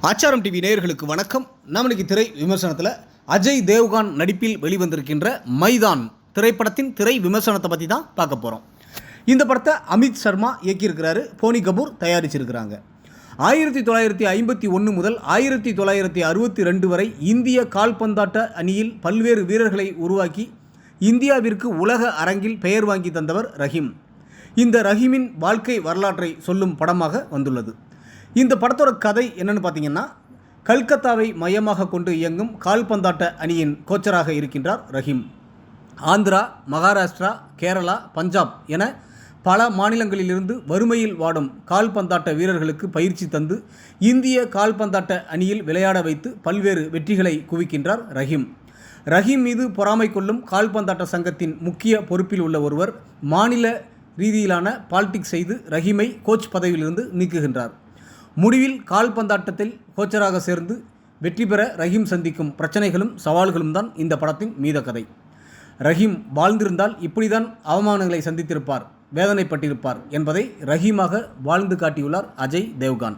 ஆச்சாரம் டிவி நேயர்களுக்கு வணக்கம். நம்மளுக்கு திரை விமர்சனத்தில் அஜய் தேவ்கான் நடிப்பில் வெளிவந்திருக்கின்ற மைதான் திரைப்படத்தின் திரை விமர்சனத்தை பற்றி தான் பார்க்க போகிறோம். இந்த படத்தை அமித் சர்மா இயக்கியிருக்கிறாரு, போனி கபூர் தயாரிச்சிருக்கிறாங்க. 1951 முதல் 1962 வரை இந்திய கால்பந்தாட்ட அணியில் பல்வேறு வீரர்களை உருவாக்கி இந்தியாவிற்கு உலக அரங்கில் பெயர் வாங்கி தந்தவர் ரஹீம். இந்த ரஹீமின் வாழ்க்கை வரலாற்றை சொல்லும் படமாக வந்துள்ளது. இந்த படத்தோட கதை என்னன்னு பார்த்தீங்கன்னா, கல்கத்தாவை மையமாக கொண்டு இயங்கும் கால்பந்தாட்ட அணியின் கோச்சராக இருக்கின்றார் ரஹீம். ஆந்திரா, மகாராஷ்டிரா, கேரளா, பஞ்சாப் என பல மாநிலங்களிலிருந்து வறுமையில் வாடும் கால்பந்தாட்ட வீரர்களுக்கு பயிற்சி தந்து இந்திய கால்பந்தாட்ட அணியில் விளையாட வைத்து பல்வேறு வெற்றிகளை குவிக்கின்றார் ரஹீம். ரஹீம் மீது பொறாமை கொள்ளும் கால்பந்தாட்ட சங்கத்தின் முக்கிய பொறுப்பில் உள்ள ஒருவர் மாநில ரீதியிலான பாலிடிக்ஸ் செய்து ரஹீமை கோச் பதவியிலிருந்து நீக்குகின்றார். முடிவில் கால்பந்தாட்டத்தில் கோச்சராக சேர்ந்து வெற்றி பெற ரஹீம் சந்திக்கும் பிரச்சனைகளும் சவால்களும் தான் இந்த படத்தின் மீத கதை. ரஹீம் வாழ்ந்திருந்தால் இப்படிதான் அவமானங்களை சந்தித்திருப்பார், வேதனைப்பட்டிருப்பார் என்பதை ரஹீமாக வாழ்ந்து காட்டியுள்ளார் அஜய் தேவ்கான்.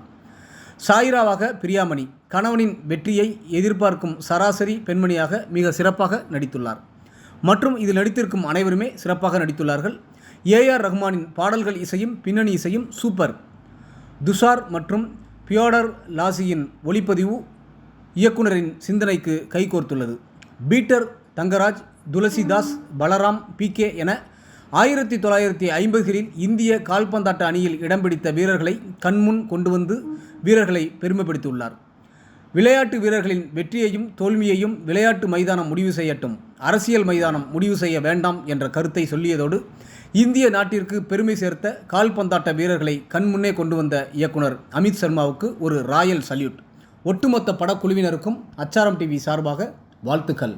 சாயிராவாக பிரியாமணி, கணவனின் வெற்றியை எதிர்பார்க்கும் சராசரி பெண்மணியாக மிக சிறப்பாக நடித்துள்ளார். மற்றும் இதில் நடித்திருக்கும் அனைவருமே சிறப்பாக நடித்துள்ளார்கள். ஏஆர் ரஹ்மானின் பாடல்கள் இசையும் பின்னணி இசையும் சூப்பர். துஷார் மற்றும் பியோடர் லாசியின் ஒளிப்பதிவு இயக்குனரின் சிந்தனைக்கு கைகோர்த்துள்ளது. பீட்டர் தங்கராஜ், துளசிதாஸ், பலராம், PK என 1950களில் இந்திய கால்பந்தாட்ட அணியில் இடம் பிடித்த வீரர்களை கண்முன் கொண்டு வந்து வீரர்களை பெருமைப்படுத்தியுள்ளார். விளையாட்டு வீரர்களின் வெற்றியையும் தோல்வியையும் விளையாட்டு மைதானம் முடிவு செய்யட்டும், அரசியல் மைதானம் முடிவு செய்ய வேண்டாம் என்ற கருத்தை சொல்லியதோடு இந்திய நாட்டிற்கு பெருமை சேர்த்த கால்பந்தாட்ட வீரர்களை கண்முன்னே கொண்டு வந்த இயக்குனர் அமித் சர்மாவுக்கு ஒரு ராயல் சல்யூட். ஒட்டுமொத்த படக்குழுவினருக்கும் ஆச்சாரம் டிவி சார்பாக வாழ்த்துக்கள்.